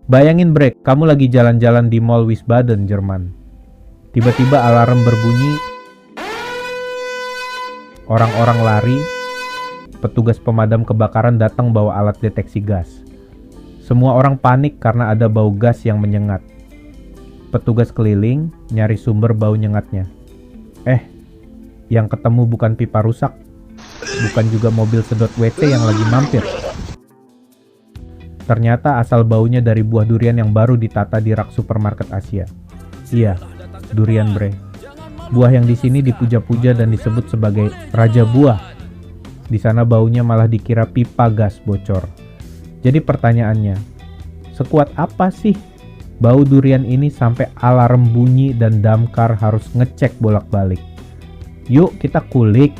Bayangin Brek, kamu lagi jalan-jalan di Mall Wiesbaden, Jerman. Tiba-tiba alarm berbunyi, orang-orang lari, petugas pemadam kebakaran datang bawa alat deteksi gas. Semua orang panik karena ada bau gas yang menyengat. Petugas keliling nyari sumber bau nyengatnya. Yang ketemu bukan pipa rusak, bukan juga mobil sedot WC yang lagi mampir. Ternyata asal baunya dari buah durian yang baru ditata di rak supermarket Asia. Iya, durian bre. Buah yang di sini dipuja-puja dan disebut sebagai raja buah. Di sana baunya malah dikira pipa gas bocor. Jadi pertanyaannya, sekuat apa sih bau durian ini sampai alarm bunyi dan damkar harus ngecek bolak-balik? Yuk kita kulik.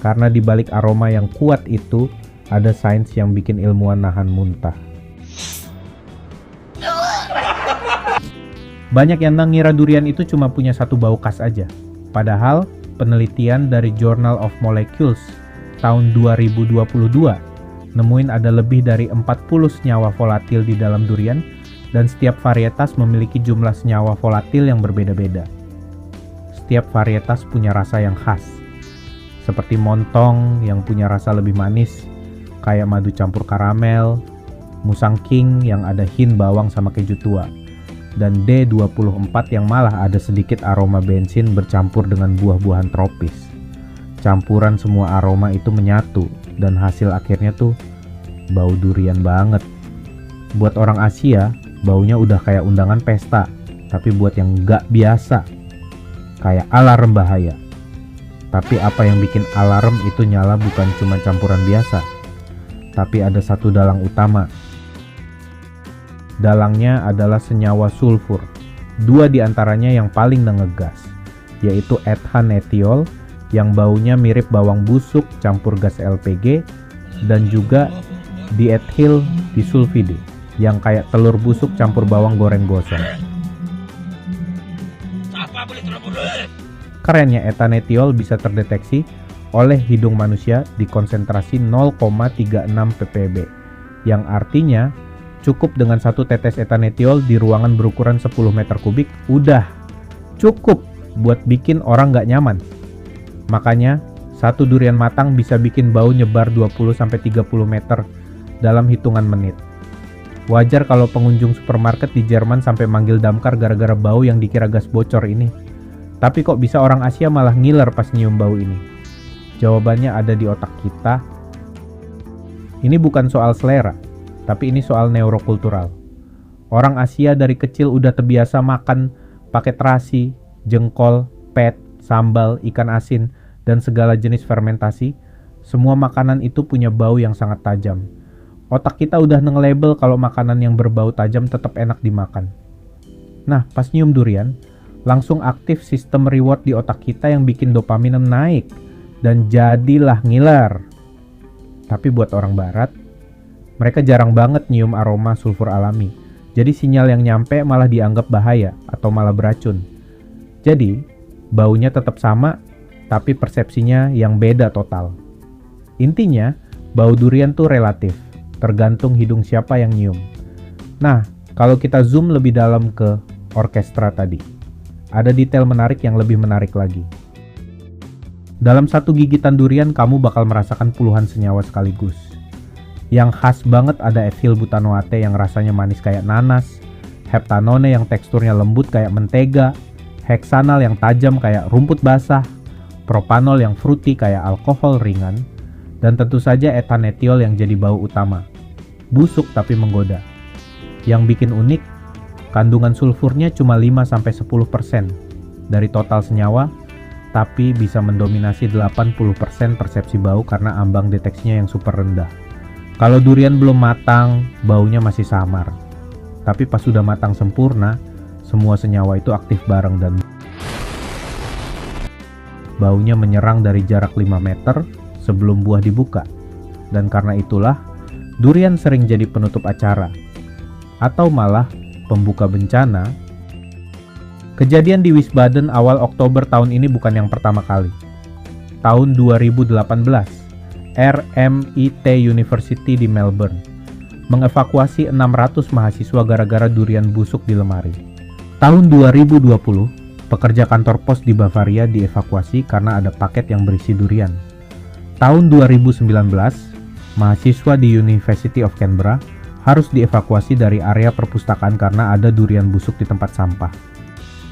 Karena di balik aroma yang kuat itu ada sains yang bikin ilmuwan nahan muntah. Banyak yang mengira durian itu cuma punya satu bau khas aja. Padahal penelitian dari Journal of Molecules tahun 2022 nemuin ada lebih dari 40 senyawa volatil di dalam durian dan setiap varietas memiliki jumlah senyawa volatil yang berbeda-beda. Setiap varietas punya rasa yang khas. Seperti montong yang punya rasa lebih manis, kayak madu campur karamel, musang king yang ada hint bawang sama keju tua, dan D24 yang malah ada sedikit aroma bensin bercampur dengan buah-buahan tropis. Campuran semua aroma itu menyatu, dan hasil akhirnya tuh bau durian banget. Buat orang Asia, baunya udah kayak undangan pesta, tapi buat yang nggak biasa, kayak alarm bahaya. Tapi apa yang bikin alarm itu nyala bukan cuma campuran biasa, tapi ada satu dalang utama. Dalangnya adalah senyawa sulfur. Dua diantaranya yang paling ngegas, yaitu ethanetiol yang baunya mirip bawang busuk campur gas LPG, dan juga diethyl disulfide yang kayak telur busuk campur bawang goreng gosong. Kerennya ethanetiol bisa terdeteksi oleh hidung manusia di konsentrasi 0,36 ppb, yang artinya cukup dengan satu tetes ethanetiol di ruangan berukuran 10 meter kubik udah cukup buat bikin orang nggak nyaman. Makanya satu durian matang bisa bikin bau nyebar 20-30 meter dalam hitungan menit. Wajar kalau pengunjung supermarket di Jerman sampai manggil damkar gara-gara bau yang dikira gas bocor ini. Tapi kok bisa orang Asia malah ngiler pas nyium bau ini? Jawabannya ada di otak kita. Ini bukan soal selera, tapi ini soal neurokultural. Orang Asia dari kecil udah terbiasa makan pakai terasi, jengkol, pet, sambal, ikan asin, dan segala jenis fermentasi. Semua makanan itu punya bau yang sangat tajam. Otak kita udah nge-label kalau makanan yang berbau tajam tetap enak dimakan. Nah, pas nyium durian, langsung aktif sistem reward di otak kita yang bikin dopamin naik dan jadilah ngiler. Tapi buat orang barat, mereka jarang banget nyium aroma sulfur alami. Jadi sinyal yang nyampe malah dianggap bahaya atau malah beracun. Jadi, baunya tetap sama, tapi persepsinya yang beda total. Intinya, bau durian tuh relatif, tergantung hidung siapa yang nyium. Nah, kalau kita zoom lebih dalam ke orkestra tadi, ada detail menarik yang lebih menarik lagi. Dalam satu gigitan durian, kamu bakal merasakan puluhan senyawa sekaligus. Yang khas banget ada ethylbutanoate yang rasanya manis kayak nanas, heptanone yang teksturnya lembut kayak mentega, heksanal yang tajam kayak rumput basah, propanol yang fruity kayak alkohol ringan, dan tentu saja ethanetiol yang jadi bau utama. Busuk tapi menggoda. Yang bikin unik, kandungan sulfurnya cuma 5-10% dari total senyawa, tapi bisa mendominasi 80% persepsi bau karena ambang deteksinya yang super rendah. Kalau durian belum matang, baunya masih samar. Tapi pas sudah matang sempurna, semua senyawa itu aktif bareng dan baunya menyerang dari jarak 5 meter sebelum buah dibuka. Dan karena itulah, durian sering jadi penutup acara. Atau malah pembuka bencana. Kejadian di Wiesbaden awal Oktober tahun ini bukan yang pertama kali. Tahun 2018, RMIT University di Melbourne mengevakuasi 600 mahasiswa gara-gara durian busuk di lemari. Tahun 2020, pekerja kantor pos di Bavaria dievakuasi karena ada paket yang berisi durian. Tahun 2019, mahasiswa di University of Canberra harus dievakuasi dari area perpustakaan karena ada durian busuk di tempat sampah.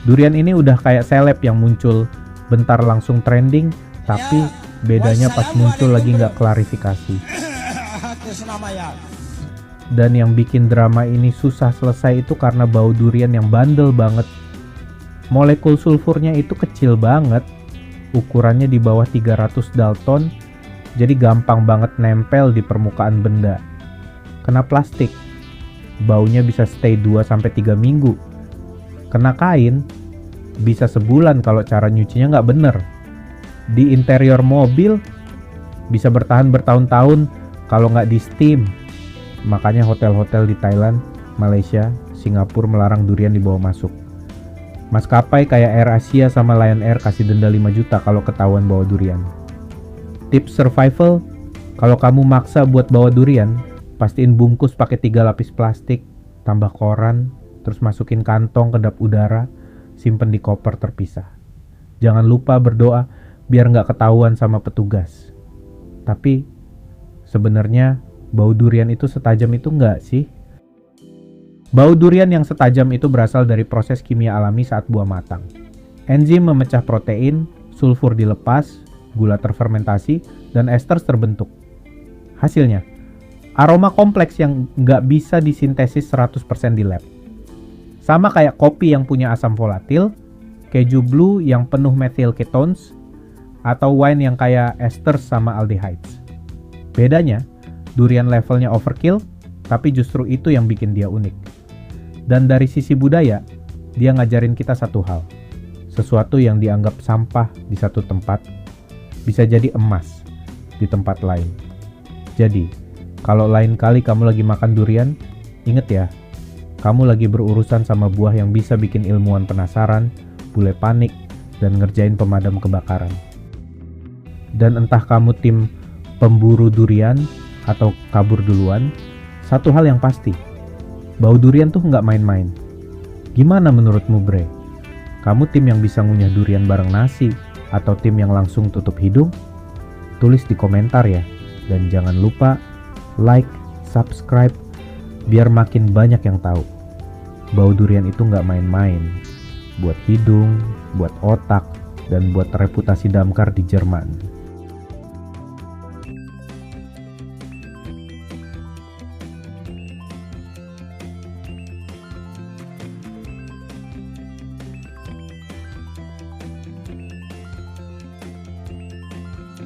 Durian ini udah kayak seleb yang muncul bentar langsung trending, tapi bedanya pas muncul lagi nggak klarifikasi. Dan yang bikin drama ini susah selesai itu karena bau durian yang bandel banget. Molekul sulfurnya itu kecil banget, ukurannya di bawah 300 Dalton, jadi gampang banget nempel di permukaan benda. Kena plastik, baunya bisa stay 2-3 minggu. Kena kain, bisa sebulan kalau cara nyucinya nggak bener. Di interior mobil, bisa bertahan bertahun-tahun kalau nggak di steam. Makanya hotel-hotel di Thailand, Malaysia, Singapura melarang durian dibawa masuk. Maskapai kayak AirAsia sama Lion Air kasih denda 5 juta kalau ketahuan bawa durian. Tips survival, kalau kamu maksa buat bawa durian, pastiin bungkus pakai 3 lapis plastik, tambah koran, terus masukin kantong kedap udara, simpen di koper terpisah. Jangan lupa berdoa biar nggak ketahuan sama petugas. Tapi sebenarnya bau durian itu setajam itu nggak sih? Bau durian yang setajam itu berasal dari proses kimia alami saat buah matang. Enzim memecah protein, sulfur dilepas, gula terfermentasi, dan ester terbentuk. Hasilnya, aroma kompleks yang nggak bisa disintesis 100% di lab. Sama kayak kopi yang punya asam volatil, keju blue yang penuh methyl ketones, atau wine yang kayak esters sama aldehydes. Bedanya, durian levelnya overkill, tapi justru itu yang bikin dia unik. Dan dari sisi budaya, dia ngajarin kita satu hal. Sesuatu yang dianggap sampah di satu tempat, bisa jadi emas di tempat lain. Jadi, kalau lain kali kamu lagi makan durian, inget ya, kamu lagi berurusan sama buah yang bisa bikin ilmuwan penasaran, bule panik, dan ngerjain pemadam kebakaran. Dan entah kamu tim pemburu durian atau kabur duluan, satu hal yang pasti, bau durian tuh nggak main-main. Gimana menurutmu, Bre? Kamu tim yang bisa ngunyah durian bareng nasi atau tim yang langsung tutup hidung? Tulis di komentar ya. Dan jangan lupa like, subscribe, biar makin banyak yang tahu. Bau durian itu nggak main-main. Buat hidung, buat otak, dan buat reputasi Damkar di Jerman.